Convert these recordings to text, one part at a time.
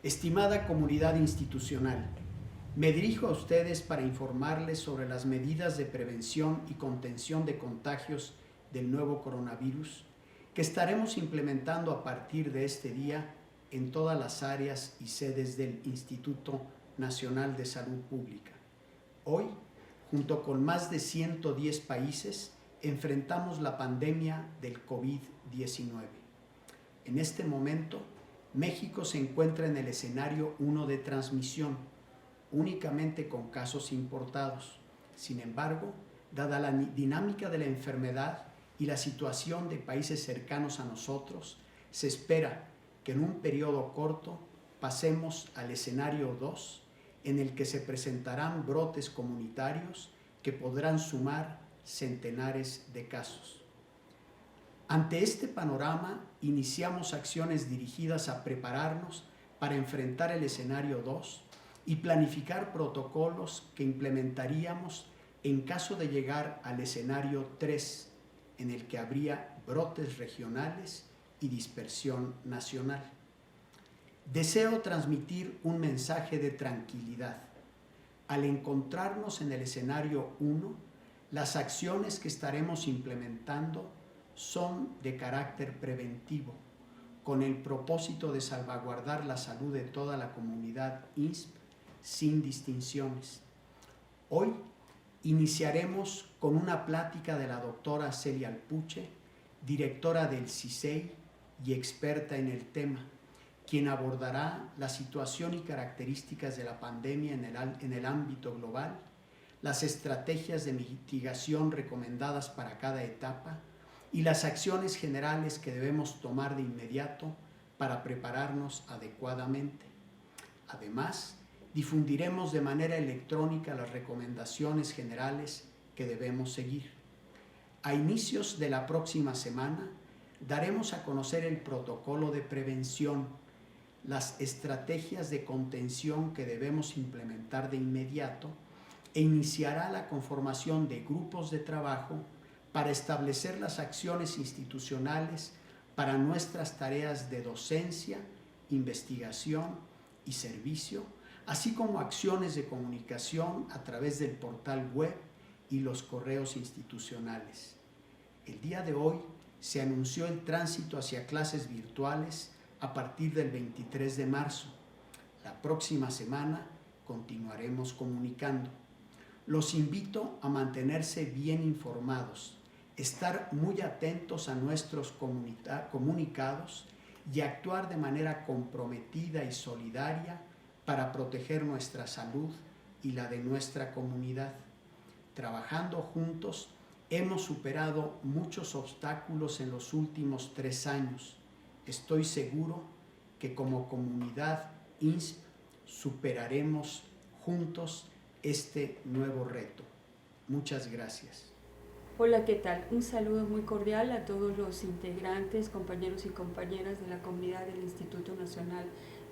Estimada comunidad institucional, me dirijo a ustedes para informarles sobre las medidas de prevención y contención de contagios del nuevo coronavirus que estaremos implementando a partir de este día en todas las áreas y sedes del Instituto Nacional de Salud Pública. Hoy, junto con más de 110 países, enfrentamos la pandemia del COVID-19. En este momento, México se encuentra en el escenario 1 de transmisión, únicamente con casos importados. Sin embargo, dada la dinámica de la enfermedad y la situación de países cercanos a nosotros, se espera que en un periodo corto pasemos al escenario 2, en el que se presentarán brotes comunitarios que podrán sumar centenares de casos. Ante este panorama, iniciamos acciones dirigidas a prepararnos para enfrentar el escenario 2 y planificar protocolos que implementaríamos en caso de llegar al escenario 3, en el que habría brotes regionales y dispersión nacional. Deseo transmitir un mensaje de tranquilidad. Al encontrarnos en el escenario 1, las acciones que estaremos implementando son de carácter preventivo, con el propósito de salvaguardar la salud de toda la comunidad INSP sin distinciones. Hoy iniciaremos con una plática de la doctora Celia Alpuche, directora del CISEI y experta en el tema, quien abordará la situación y características de la pandemia en el ámbito global, las estrategias de mitigación recomendadas para cada etapa y las acciones generales que debemos tomar de inmediato para prepararnos adecuadamente. Además, difundiremos de manera electrónica las recomendaciones generales que debemos seguir. A inicios de la próxima semana, daremos a conocer el protocolo de prevención, las estrategias de contención que debemos implementar de inmediato e iniciará la conformación de grupos de trabajo para establecer las acciones institucionales para nuestras tareas de docencia, investigación y servicio, así como acciones de comunicación a través del portal web y los correos institucionales. El día de hoy se anunció el tránsito hacia clases virtuales a partir del 23 de marzo. La próxima semana continuaremos comunicando. Los invito a mantenerse bien informados, estar muy atentos a nuestros comunicados y actuar de manera comprometida y solidaria para proteger nuestra salud y la de nuestra comunidad. Trabajando juntos, hemos superado muchos obstáculos en los últimos 3 años. Estoy seguro que como comunidad INSP superaremos juntos este nuevo reto. Muchas gracias. Hola, ¿qué tal? Un saludo muy cordial a todos los integrantes, compañeros y compañeras de la comunidad del Instituto Nacional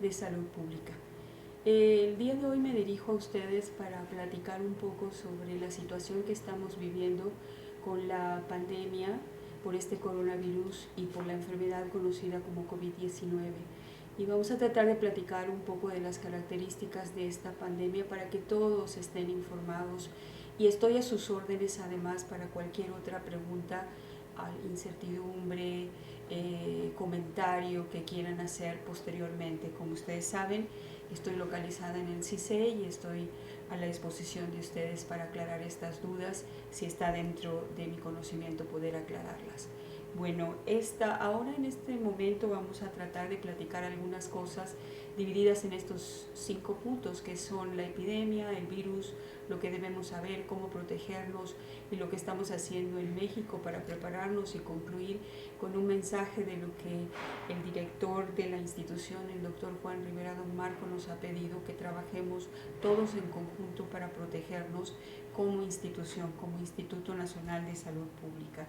de Salud Pública. El día de hoy me dirijo a ustedes para platicar un poco sobre la situación que estamos viviendo con la pandemia por este coronavirus y por la enfermedad conocida como COVID-19. Y vamos a tratar de platicar un poco de las características de esta pandemia para que todos estén informados. Y estoy a sus órdenes además para cualquier otra pregunta, incertidumbre, comentario que quieran hacer posteriormente. Como ustedes saben, estoy localizada en el CISEI y estoy a la disposición de ustedes para aclarar estas dudas, si está dentro de mi conocimiento poder aclararlas. Bueno, ahora en este momento vamos a tratar de platicar algunas cosas divididas en estos 5 puntos, que son la epidemia, el virus, lo que debemos saber, cómo protegernos y lo que estamos haciendo en México para prepararnos, y concluir con un mensaje de lo que el director de la institución, el doctor Juan Rivera Don Marco, nos ha pedido que trabajemos todos en conjunto para protegernos como institución, como Instituto Nacional de Salud Pública.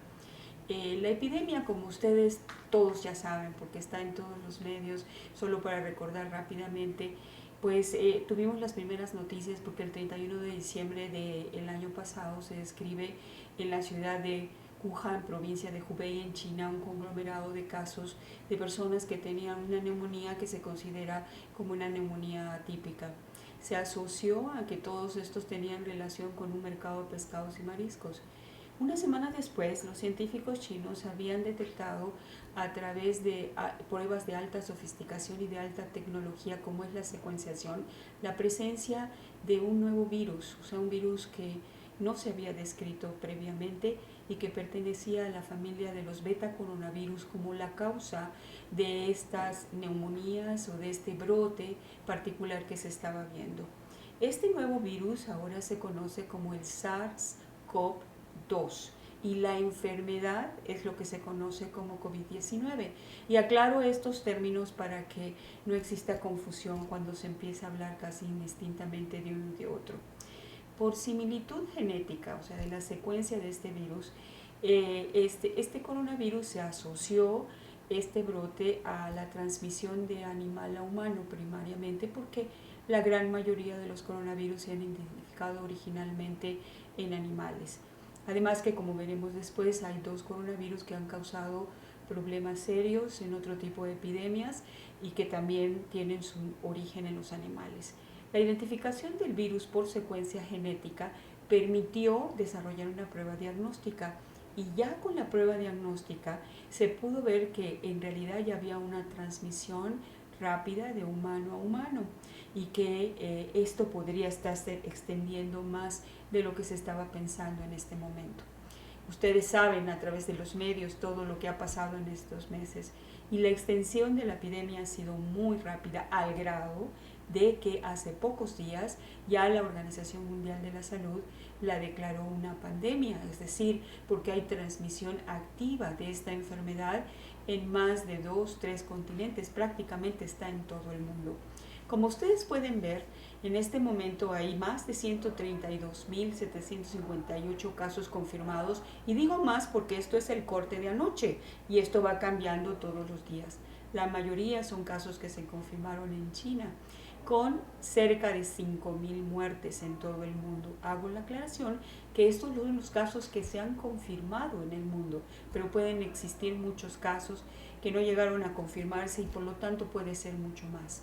La epidemia, como ustedes todos ya saben, porque está en todos los medios, solo para recordar rápidamente, pues tuvimos las primeras noticias porque el 31 de diciembre del año pasado se describe en la ciudad de Wuhan, provincia de Hubei en China, un conglomerado de casos de personas que tenían una neumonía que se considera como una neumonía atípica. Se asoció a que todos estos tenían relación con un mercado de pescados y mariscos. Una semana después, los científicos chinos habían detectado a través de pruebas de alta sofisticación y de alta tecnología, como es la secuenciación, la presencia de un nuevo virus, o sea, un virus que no se había descrito previamente y que pertenecía a la familia de los beta coronavirus como la causa de estas neumonías o de este brote particular que se estaba viendo. Este nuevo virus ahora se conoce como el SARS-CoV-2 y la enfermedad es lo que se conoce como COVID-19. Y aclaro estos términos para que no exista confusión cuando se empieza a hablar casi indistintamente de uno y de otro. Por similitud genética, o sea, de la secuencia de este virus, este coronavirus se asoció, este brote, a la transmisión de animal a humano primariamente, porque la gran mayoría de los coronavirus se han identificado originalmente en animales. Además que, como veremos después, hay 2 coronavirus que han causado problemas serios en otro tipo de epidemias y que también tienen su origen en los animales. La identificación del virus por secuencia genética permitió desarrollar una prueba diagnóstica y ya con la prueba diagnóstica se pudo ver que en realidad ya había una transmisión rápida de humano a humano y que esto podría estarse extendiendo más de lo que se estaba pensando en este momento. Ustedes saben a través de los medios todo lo que ha pasado en estos meses y la extensión de la epidemia ha sido muy rápida al grado de que hace pocos días ya la Organización Mundial de la Salud la declaró una pandemia, es decir, porque hay transmisión activa de esta enfermedad en más de 2-3 continentes, prácticamente está en todo el mundo. Como ustedes pueden ver, en este momento hay más de 132.758 casos confirmados, y digo más porque esto es el corte de anoche y esto va cambiando todos los días. La mayoría son casos que se confirmaron en China, con cerca de 5.000 muertes en todo el mundo. Hago la aclaración que estos son los casos que se han confirmado en el mundo, pero pueden existir muchos casos que no llegaron a confirmarse y por lo tanto puede ser mucho más.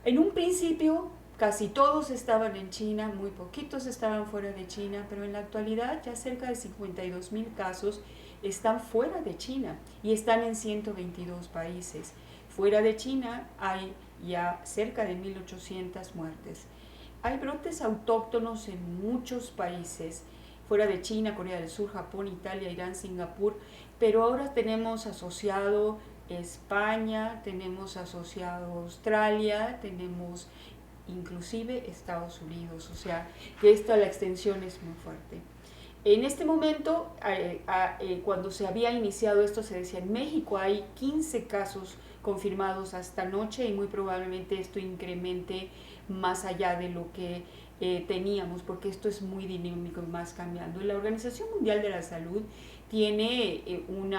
En un principio casi todos estaban en China, muy poquitos estaban fuera de China, pero en la actualidad ya cerca de 52.000 casos están fuera de China y están en 122 países. Fuera de China hay ya cerca de 1.800 muertes. Hay brotes autóctonos en muchos países, fuera de China, Corea del Sur, Japón, Italia, Irán, Singapur, pero ahora tenemos asociado España, tenemos asociado Australia, tenemos inclusive Estados Unidos, o sea que la extensión es muy fuerte. En este momento, cuando se había iniciado esto, se decía en México hay 15 casos confirmados hasta anoche y muy probablemente esto incremente más allá de lo que teníamos, porque esto es muy dinámico y más cambiando. La Organización Mundial de la Salud tiene un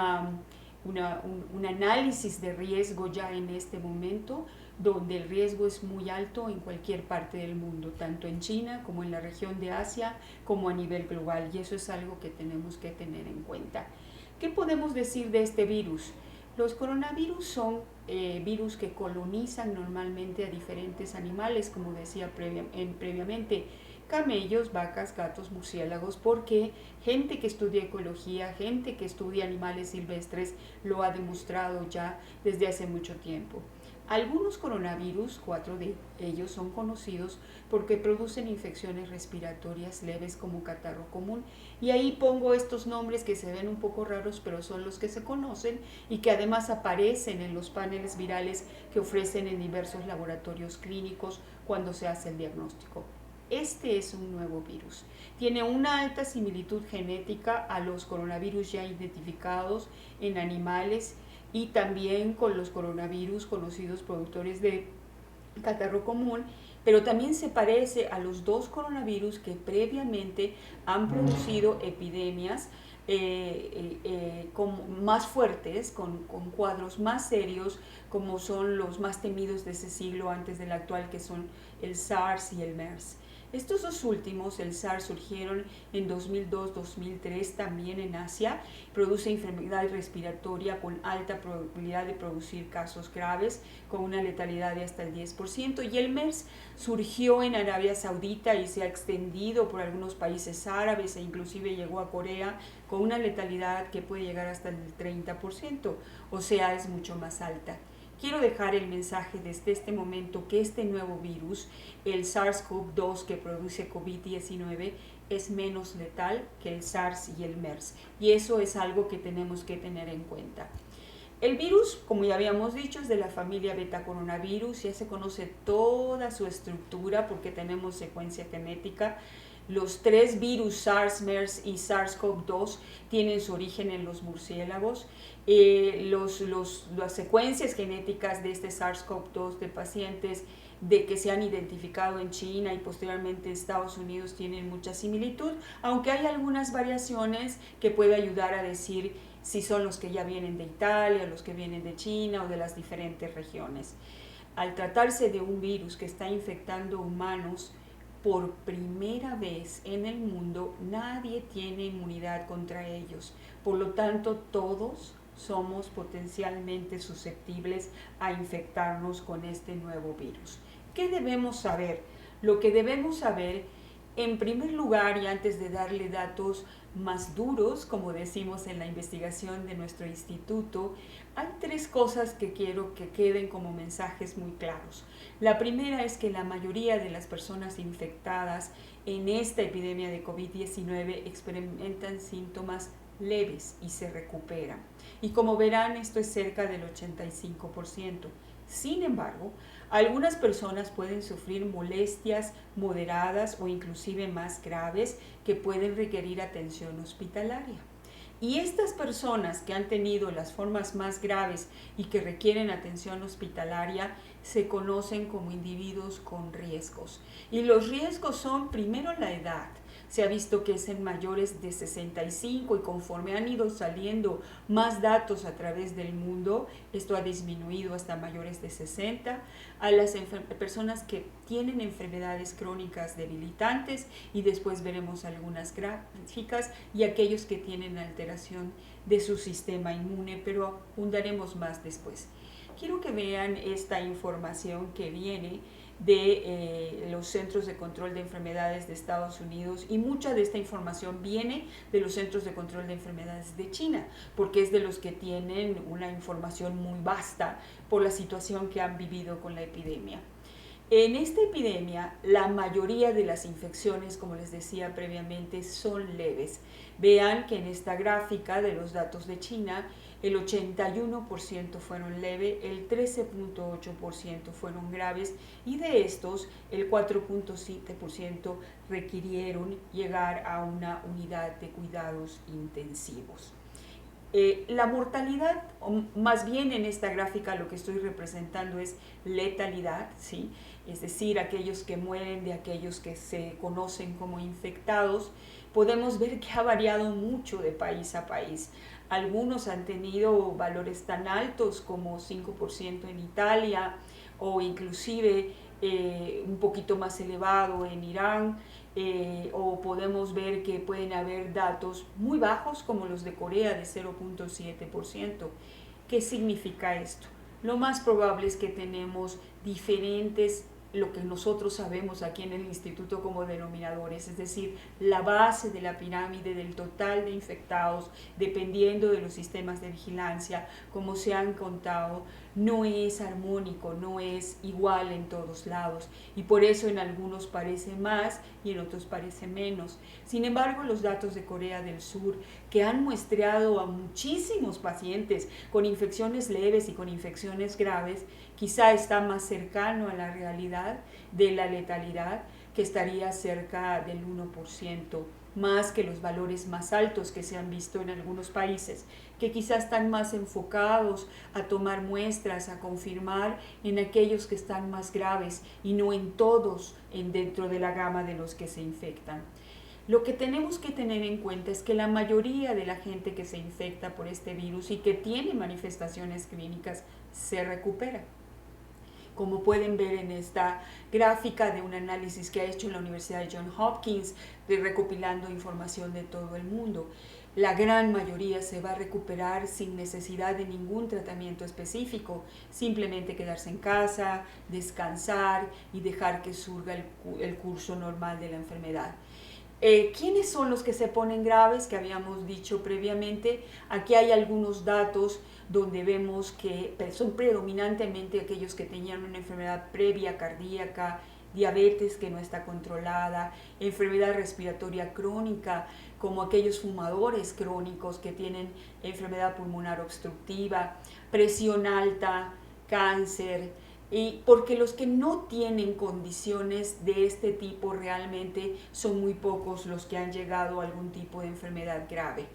análisis de riesgo ya en este momento, donde el riesgo es muy alto en cualquier parte del mundo, tanto en China como en la región de Asia, como a nivel global, y eso es algo que tenemos que tener en cuenta. ¿Qué podemos decir de este virus? Los coronavirus son virus que colonizan normalmente a diferentes animales, como decía previamente, camellos, vacas, gatos, murciélagos, porque gente que estudia ecología, gente que estudia animales silvestres, lo ha demostrado ya desde hace mucho tiempo. Algunos coronavirus, 4 de ellos, son conocidos porque producen infecciones respiratorias leves como catarro común. Y ahí pongo estos nombres que se ven un poco raros, pero son los que se conocen y que además aparecen en los paneles virales que ofrecen en diversos laboratorios clínicos cuando se hace el diagnóstico. Este es un nuevo virus. Tiene una alta similitud genética a los coronavirus ya identificados en animales y también con los coronavirus conocidos productores de catarro común, pero también se parece a los 2 coronavirus que previamente han producido epidemias más fuertes, con cuadros más serios, como son los más temidos de ese siglo antes del actual, que son el SARS y el MERS. Estos dos últimos, el SARS, surgieron en 2002-2003 también en Asia. Produce enfermedad respiratoria con alta probabilidad de producir casos graves, con una letalidad de hasta el 10%. Y el MERS surgió en Arabia Saudita y se ha extendido por algunos países árabes e inclusive llegó a Corea, con una letalidad que puede llegar hasta el 30%, o sea, es mucho más alta. Quiero dejar el mensaje desde este momento que este nuevo virus, el SARS-CoV-2 que produce COVID-19, es menos letal que el SARS y el MERS. Y eso es algo que tenemos que tener en cuenta. El virus, como ya habíamos dicho, es de la familia beta coronavirus. Ya se conoce toda su estructura porque tenemos secuencia genética. Los tres virus SARS, MERS y SARS-CoV-2 tienen su origen en los murciélagos. Las secuencias genéticas de este SARS-CoV-2 de pacientes de que se han identificado en China y posteriormente en Estados Unidos tienen mucha similitud, aunque hay algunas variaciones que puede ayudar a decir si son los que ya vienen de Italia, los que vienen de China o de las diferentes regiones. Al tratarse de un virus que está infectando humanos, por primera vez en el mundo nadie tiene inmunidad contra ellos. Por lo tanto, todos somos potencialmente susceptibles a infectarnos con este nuevo virus. ¿Qué debemos saber? Lo que debemos saber, en primer lugar, y antes de darle datos más duros, como decimos en la investigación de nuestro instituto, hay tres cosas que quiero que queden como mensajes muy claros. La primera es que la mayoría de las personas infectadas en esta epidemia de COVID-19 experimentan síntomas leves y se recuperan. Y como verán, esto es cerca del 85%. Sin embargo, algunas personas pueden sufrir molestias moderadas o inclusive más graves que pueden requerir atención hospitalaria. Y estas personas que han tenido las formas más graves y que requieren atención hospitalaria se conocen como individuos con riesgos. Y los riesgos son, primero, la edad. Se ha visto que es en mayores de 65 y conforme han ido saliendo más datos a través del mundo, esto ha disminuido hasta mayores de 60, a las personas que tienen enfermedades crónicas debilitantes y después veremos algunas gráficas y aquellos que tienen alteración de su sistema inmune, pero abundaremos más después. Quiero que vean esta información que viene de los Centros de Control de Enfermedades de Estados Unidos, y mucha de esta información viene de los Centros de Control de Enfermedades de China, porque es de los que tienen una información muy vasta por la situación que han vivido con la epidemia. En esta epidemia, la mayoría de las infecciones, como les decía previamente, son leves. Vean que en esta gráfica de los datos de China, el 81% fueron leves, el 13.8% fueron graves y de estos el 4.7% requirieron llegar a una unidad de cuidados intensivos. La mortalidad, o más bien en esta gráfica lo que estoy representando es letalidad, ¿sí? Es decir, aquellos que mueren de aquellos que se conocen como infectados. Podemos ver que ha variado mucho de país a país. Algunos han tenido valores tan altos como 5% en Italia o inclusive un poquito más elevado en Irán, o podemos ver que pueden haber datos muy bajos como los de Corea de 0.7%. ¿Qué significa esto? Lo más probable es que tenemos diferentes, lo que nosotros sabemos aquí en el instituto como denominadores, es decir, la base de la pirámide del total de infectados, dependiendo de los sistemas de vigilancia, como se han contado, no es armónico, no es igual en todos lados, y por eso en algunos parece más y en otros parece menos. Sin embargo, los datos de Corea del Sur, que han muestreado a muchísimos pacientes con infecciones leves y con infecciones graves, quizá está más cercano a la realidad de la letalidad, que estaría cerca del 1%, más que los valores más altos que se han visto en algunos países, que quizás están más enfocados a tomar muestras, a confirmar en aquellos que están más graves y no en todos dentro de la gama de los que se infectan. Lo que tenemos que tener en cuenta es que la mayoría de la gente que se infecta por este virus y que tiene manifestaciones clínicas se recupera. como pueden ver en esta gráfica de un análisis que ha hecho en la Universidad de Johns Hopkins, recopilando información de todo el mundo. La gran mayoría se va a recuperar sin necesidad de ningún tratamiento específico, simplemente quedarse en casa, descansar y dejar que surga el curso normal de la enfermedad. ¿Quiénes son los que se ponen graves? Que habíamos dicho previamente. Aquí hay algunos datos donde vemos que son predominantemente aquellos que tenían una enfermedad previa cardíaca, diabetes que no está controlada, enfermedad respiratoria crónica, como aquellos fumadores crónicos que tienen enfermedad pulmonar obstructiva, presión alta, cáncer, y porque los que no tienen condiciones de este tipo realmente son muy pocos los que han llegado a algún tipo de enfermedad grave.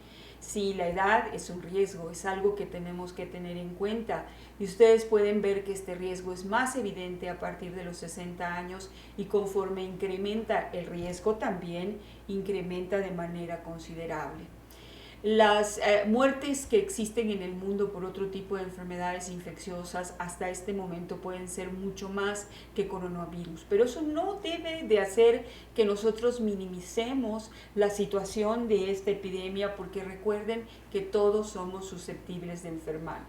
Sí, la edad es un riesgo, es algo que tenemos que tener en cuenta y ustedes pueden ver que este riesgo es más evidente a partir de los 60 años y conforme incrementa el riesgo también incrementa de manera considerable. Las muertes que existen en el mundo por otro tipo de enfermedades infecciosas hasta este momento pueden ser mucho más que coronavirus, pero eso no debe de hacer que nosotros minimicemos la situación de esta epidemia, porque recuerden que todos somos susceptibles de enfermar.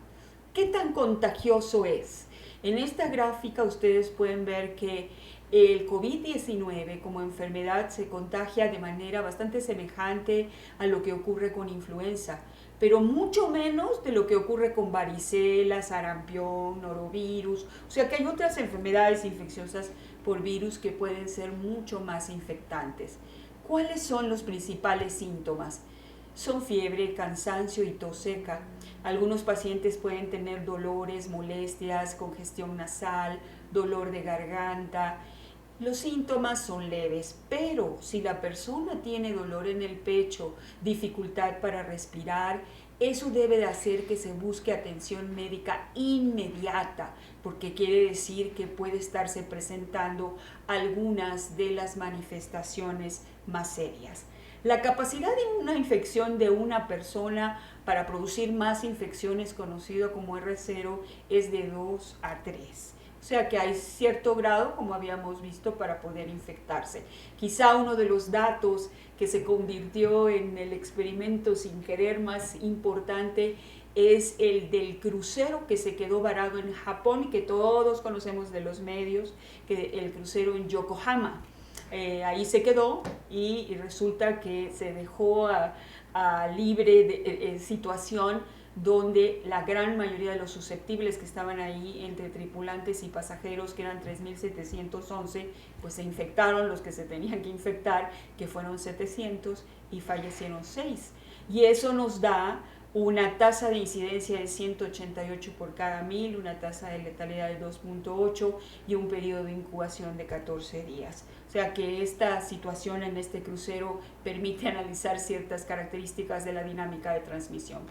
¿Qué tan contagioso es? En esta gráfica ustedes pueden ver que el COVID-19 como enfermedad se contagia de manera bastante semejante a lo que ocurre con influenza, pero mucho menos de lo que ocurre con varicela, sarampión, norovirus. O sea que hay otras enfermedades infecciosas por virus que pueden ser mucho más infectantes. ¿Cuáles son los principales síntomas? Son fiebre, cansancio y tos seca. Algunos pacientes pueden tener dolores, molestias, congestión nasal, dolor de garganta. Los síntomas son leves, pero si la persona tiene dolor en el pecho, dificultad para respirar, eso debe de hacer que se busque atención médica inmediata, porque quiere decir que puede estarse presentando algunas de las manifestaciones más serias. La capacidad de una infección de una persona para producir más infecciones, conocido como R0, es de 2 a 3. O sea que hay cierto grado, como habíamos visto, para poder infectarse. Quizá uno de los datos que se convirtió en el experimento sin querer más importante es el del crucero que se quedó varado en Japón y que todos conocemos de los medios, que el crucero en Yokohama. Ahí se quedó y resulta que se dejó a libre de situación, donde la gran mayoría de los susceptibles que estaban ahí, entre tripulantes y pasajeros, que eran 3.711, pues se infectaron los que se tenían que infectar, que fueron 700, y fallecieron 6. Y eso nos da una tasa de incidencia de 188 por cada 1000, una tasa de letalidad de 2.8 y un periodo de incubación de 14 días. O sea que esta situación en este crucero permite analizar ciertas características de la dinámica de transmisión.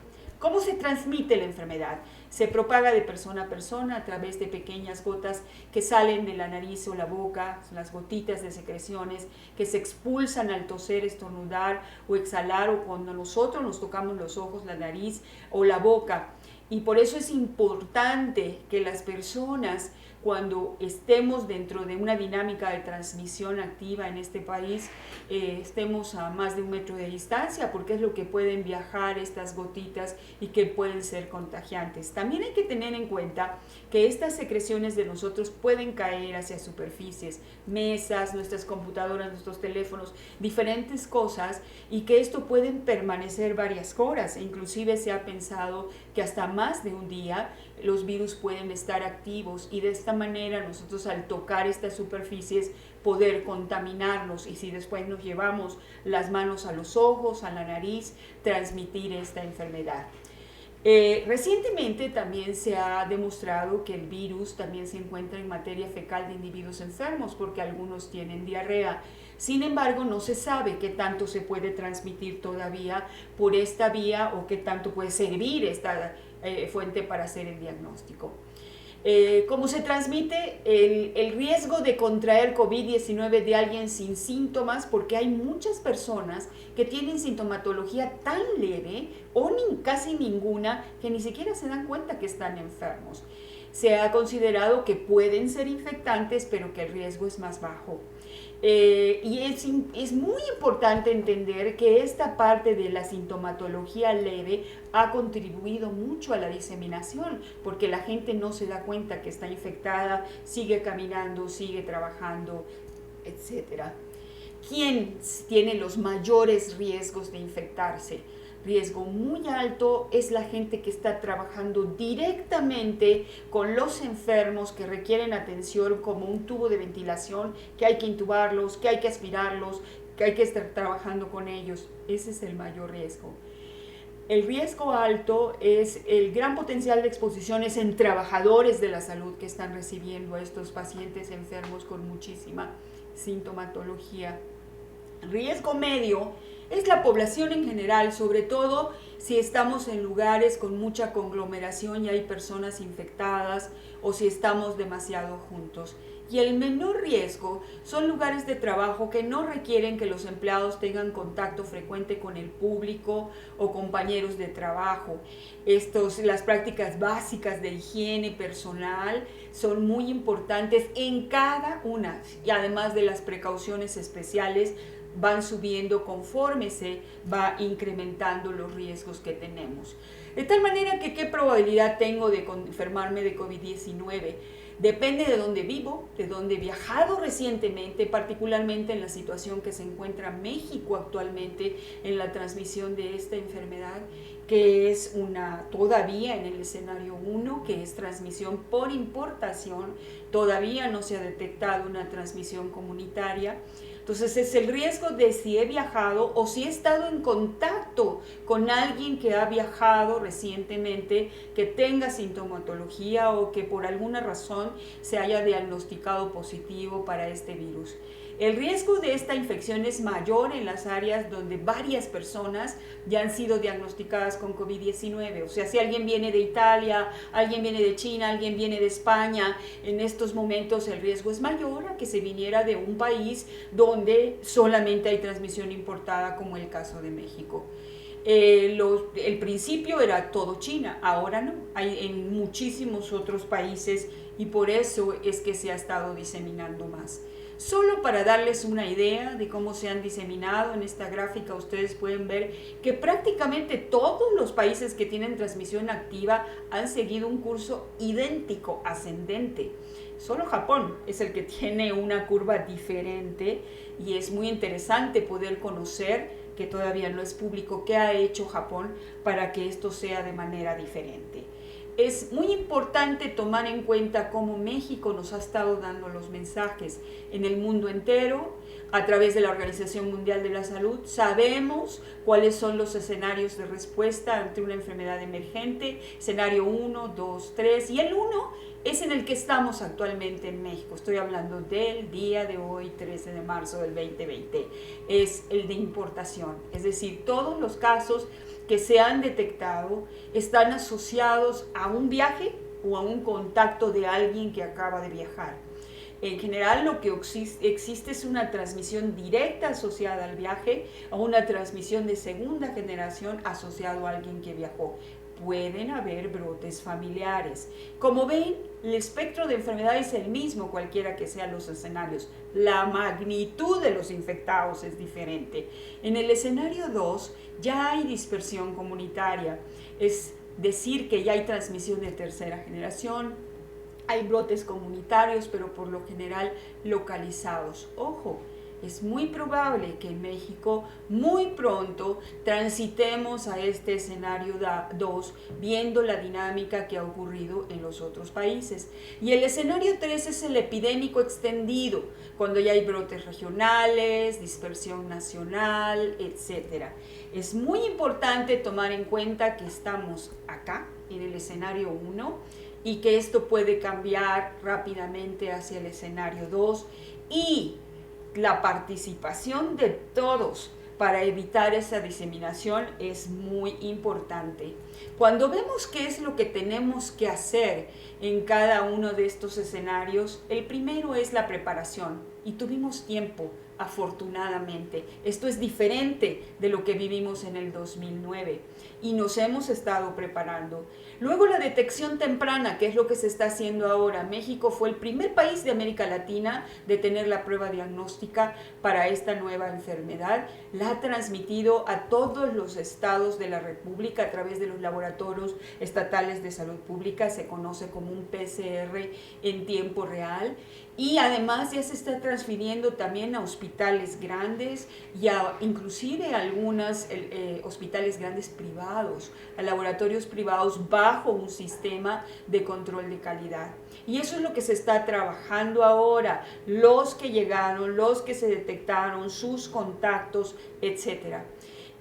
¿Cómo se transmite la enfermedad? Se propaga de persona a persona a través de pequeñas gotas que salen de la nariz o la boca, las gotitas de secreciones que se expulsan al toser, estornudar o exhalar, o cuando nosotros nos tocamos los ojos, la nariz o la boca. Y por eso es importante que las personas, cuando estemos dentro de una dinámica de transmisión activa en este país, estemos a más de 1 metro de distancia, porque es lo que pueden viajar estas gotitas y que pueden ser contagiantes. También hay que tener en cuenta que estas secreciones de nosotros pueden caer hacia superficies, mesas, nuestras computadoras, nuestros teléfonos, diferentes cosas, y que esto pueden permanecer varias horas. Inclusive se ha pensado que hasta más de un día los virus pueden estar activos, y de esta manera nosotros, al tocar estas superficies, poder contaminarnos, y si después nos llevamos las manos a los ojos, a la nariz, transmitir esta enfermedad. Recientemente también se ha demostrado que el virus también se encuentra en materia fecal de individuos enfermos, porque algunos tienen diarrea. Sin embargo, no se sabe qué tanto se puede transmitir todavía por esta vía, o qué tanto puede servir esta fuente para hacer el diagnóstico. ¿Cómo se transmite? El riesgo de contraer COVID-19 de alguien sin síntomas, porque hay muchas personas que tienen sintomatología tan leve o casi ninguna que ni siquiera se dan cuenta que están enfermos. se ha considerado que pueden ser infectantes, pero que el riesgo es más bajo. Y es muy importante entender que esta parte de la sintomatología leve ha contribuido mucho a la diseminación, porque la gente no se da cuenta que está infectada, sigue caminando, sigue trabajando, etc. ¿Quién tiene los mayores riesgos de infectarse? Riesgo muy alto es la gente que está trabajando directamente con los enfermos que requieren atención, como un tubo de ventilación, que hay que intubarlos, que hay que aspirarlos, que hay que estar trabajando con ellos. Ese es el mayor riesgo. El riesgo alto es el gran potencial de exposiciones en trabajadores de la salud que están recibiendo a estos pacientes enfermos con muchísima sintomatología. Riesgo medio es la población en general, sobre todo si estamos en lugares con mucha conglomeración y hay personas infectadas, o si estamos demasiado juntos. Y el menor riesgo son lugares de trabajo que no requieren que los empleados tengan contacto frecuente con el público o compañeros de trabajo. Las prácticas básicas de higiene personal son muy importantes en cada una, y además de las precauciones especiales van subiendo conforme se va incrementando los riesgos que tenemos. De tal manera que, ¿qué probabilidad tengo de enfermarme de COVID-19? Depende de dónde vivo, de dónde he viajado recientemente, particularmente en la situación que se encuentra México actualmente en la transmisión de esta enfermedad, que es todavía en el escenario 1, que es transmisión por importación. Todavía no se ha detectado una transmisión comunitaria. Entonces es el riesgo de si he viajado o si he estado en contacto con alguien que ha viajado recientemente, que tenga sintomatología o que por alguna razón se haya diagnosticado positivo para este virus. El riesgo de esta infección es mayor en las áreas donde varias personas ya han sido diagnosticadas con COVID-19. O sea, si alguien viene de Italia, alguien viene de China, alguien viene de España, en estos momentos el riesgo es mayor a que se viniera de un país donde solamente hay transmisión importada, como el caso de México. El principio era todo China, ahora no, hay en muchísimos otros países y por eso es que se ha estado diseminando más. Solo para darles una idea de cómo se han diseminado, en esta gráfica ustedes pueden ver que prácticamente todos los países que tienen transmisión activa han seguido un curso idéntico, ascendente. Solo Japón es el que tiene una curva diferente y es muy interesante poder conocer, que todavía no es público, qué ha hecho Japón para que esto sea de manera diferente. Es muy importante tomar en cuenta cómo México nos ha estado dando los mensajes en el mundo entero a través de la Organización Mundial de la Salud. Sabemos cuáles son los escenarios de respuesta ante una enfermedad emergente, escenario 1, 2, 3, y el 1 es en el que estamos actualmente en México. Estoy hablando del día de hoy, 13 de marzo del 2020. Es el de importación, es decir, todos los casos que se han detectado están asociados a un viaje o a un contacto de alguien que acaba de viajar. En general, lo que existe es una transmisión directa asociada al viaje o una transmisión de segunda generación asociado a alguien que viajó. Pueden haber brotes familiares. Como ven, el espectro de enfermedad es el mismo, cualquiera que sean los escenarios. La magnitud de los infectados es diferente. En el escenario 2 ya hay dispersión comunitaria, es decir, que ya hay transmisión de tercera generación, hay brotes comunitarios, pero por lo general localizados. Ojo, es muy probable que en México muy pronto transitemos a este escenario 2, viendo la dinámica que ha ocurrido en los otros países. Y el escenario 3 es el epidémico extendido, cuando ya hay brotes regionales, dispersión nacional, etc. Es muy importante tomar en cuenta que estamos acá, en el escenario 1, y que esto puede cambiar rápidamente hacia el escenario 2, y la participación de todos para evitar esa diseminación es muy importante. Cuando vemos qué es lo que tenemos que hacer en cada uno de estos escenarios, el primero es la preparación, y tuvimos tiempo afortunadamente. Esto es diferente de lo que vivimos en el 2009 y nos hemos estado preparando. Luego la detección temprana, que es lo que se está haciendo ahora. México fue el primer país de América Latina de tener la prueba diagnóstica para esta nueva enfermedad. La ha transmitido a todos los estados de la República a través de los laboratorios estatales de salud pública. Se conoce como un PCR en tiempo real. Y además ya se está transfiriendo también a hospitales grandes y a inclusive a algunos hospitales grandes privados, a laboratorios privados bajo un sistema de control de calidad. Y eso es lo que se está trabajando ahora, los que llegaron, los que se detectaron, sus contactos, etc.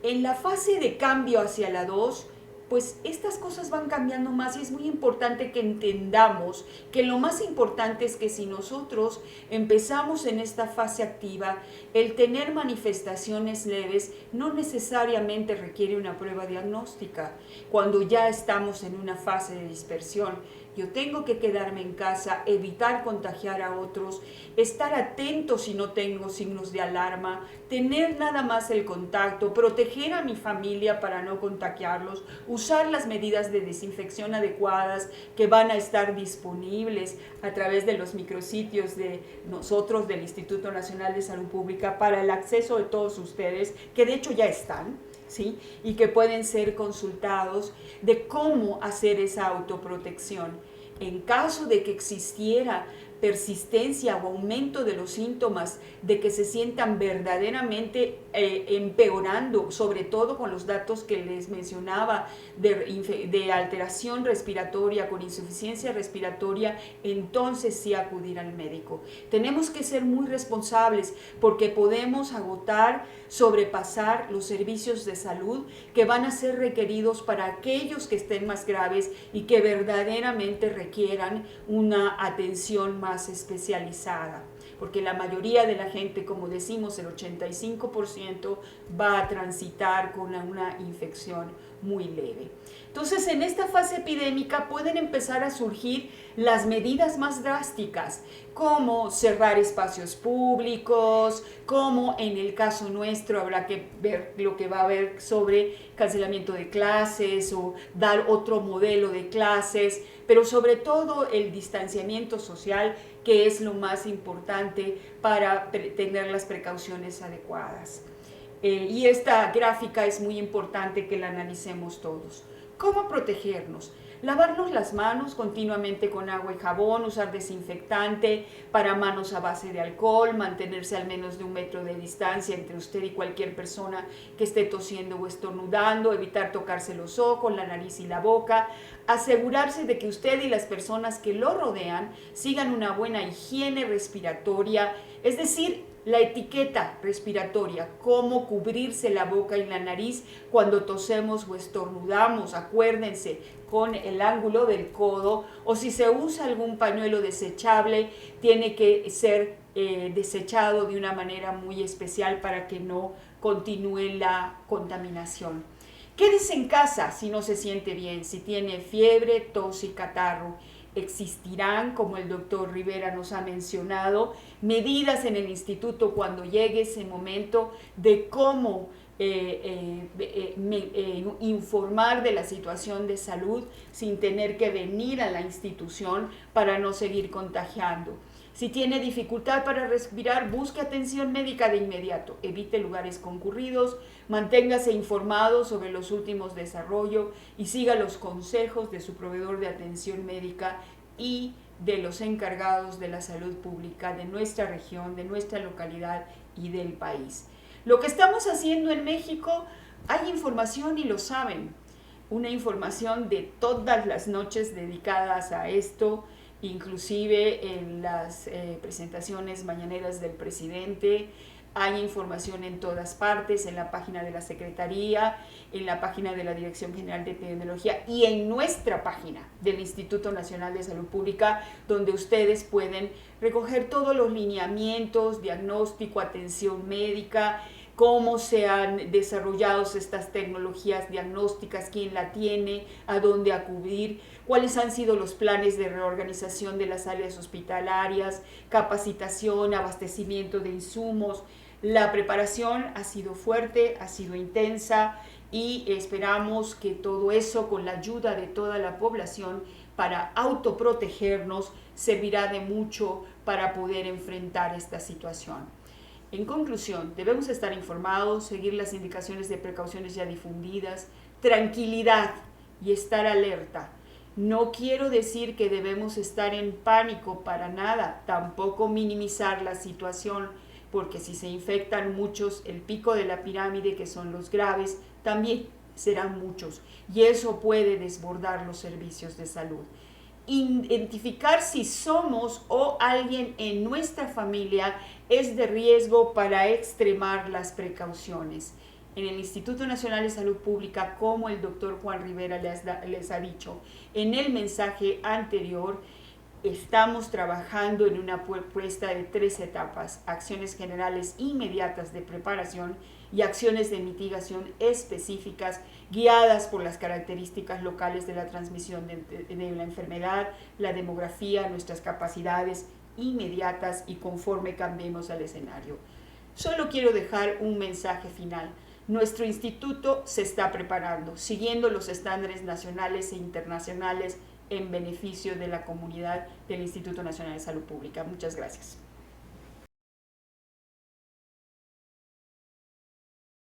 En la fase de cambio hacia la 2, pues estas cosas van cambiando más y es muy importante que entendamos que lo más importante es que si nosotros empezamos en esta fase activa, el tener manifestaciones leves no necesariamente requiere una prueba diagnóstica. Cuando ya estamos en una fase de dispersión, yo tengo que quedarme en casa, evitar contagiar a otros, estar atento si no tengo signos de alarma, tener nada más el contacto, proteger a mi familia para no contagiarlos, usar las medidas de desinfección adecuadas que van a estar disponibles a través de los micrositios de nosotros del Instituto Nacional de Salud Pública para el acceso de todos ustedes, que de hecho ya están, ¿sí? Y que pueden ser consultados de cómo hacer esa autoprotección. En caso de que existiera persistencia o aumento de los síntomas, de que se sientan verdaderamente empeorando, sobre todo con los datos que les mencionaba de alteración respiratoria, con insuficiencia respiratoria, entonces sí acudir al médico. Tenemos que ser muy responsables porque podemos agotar, sobrepasar los servicios de salud que van a ser requeridos para aquellos que estén más graves y que verdaderamente requieran una atención más especializada, porque la mayoría de la gente, como decimos, el 85% va a transitar con una infección muy leve. Entonces, en esta fase epidémica pueden empezar a surgir las medidas más drásticas, como cerrar espacios públicos, como en el caso nuestro habrá que ver lo que va a haber sobre cancelamiento de clases o dar otro modelo de clases, pero sobre todo el distanciamiento social, que es lo más importante para tener las precauciones adecuadas. Y esta gráfica es muy importante que la analicemos todos. ¿Cómo protegernos? Lavarnos las manos continuamente con agua y jabón, usar desinfectante para manos a base de alcohol, mantenerse al menos de 1 metro de distancia entre usted y cualquier persona que esté tosiendo o estornudando, evitar tocarse los ojos, la nariz y la boca, asegurarse de que usted y las personas que lo rodean sigan una buena higiene respiratoria, es decir, la etiqueta respiratoria, cómo cubrirse la boca y la nariz cuando tosemos o estornudamos. Acuérdense, con el ángulo del codo, o si se usa algún pañuelo desechable, tiene que ser desechado de una manera muy especial para que no continúe la contaminación. Quédese en casa si no se siente bien, si tiene fiebre, tos y catarro. Existirán, como el doctor Rivera nos ha mencionado, medidas en el instituto cuando llegue ese momento de cómo informar de la situación de salud sin tener que venir a la institución para no seguir contagiando. Si tiene dificultad para respirar, busque atención médica de inmediato, evite lugares concurridos, manténgase informado sobre los últimos desarrollos y siga los consejos de su proveedor de atención médica y de los encargados de la salud pública de nuestra región, de nuestra localidad y del país. Lo que estamos haciendo en México, hay información y lo saben, una información de todas las noches dedicadas a esto, inclusive en las presentaciones mañaneras del presidente. Hay información en todas partes, en la página de la Secretaría, en la página de la Dirección General de Epidemiología y en nuestra página del Instituto Nacional de Salud Pública, donde ustedes pueden recoger todos los lineamientos, diagnóstico, atención médica, cómo se han desarrollado estas tecnologías diagnósticas, quién la tiene, a dónde acudir, cuáles han sido los planes de reorganización de las áreas hospitalarias, capacitación, abastecimiento de insumos, La preparación ha sido fuerte, ha sido intensa y esperamos que todo eso, con la ayuda de toda la población para autoprotegernos, servirá de mucho para poder enfrentar esta situación. En conclusión, debemos estar informados, seguir las indicaciones de precauciones ya difundidas, tranquilidad y estar alerta. No quiero decir que debemos estar en pánico para nada, tampoco minimizar la situación, porque si se infectan muchos, el pico de la pirámide, que son los graves, también serán muchos y eso puede desbordar los servicios de salud. Identificar si somos o alguien en nuestra familia es de riesgo para extremar las precauciones. En el Instituto Nacional de Salud Pública, como el doctor Juan Rivera les ha dicho en el mensaje anterior, estamos trabajando en una propuesta de 3 etapas: acciones generales inmediatas de preparación y acciones de mitigación específicas guiadas por las características locales de la transmisión de la enfermedad, la demografía, nuestras capacidades inmediatas y conforme cambiemos al escenario. Solo quiero dejar un mensaje final. Nuestro instituto se está preparando, siguiendo los estándares nacionales e internacionales en beneficio de la comunidad del Instituto Nacional de Salud Pública. Muchas gracias.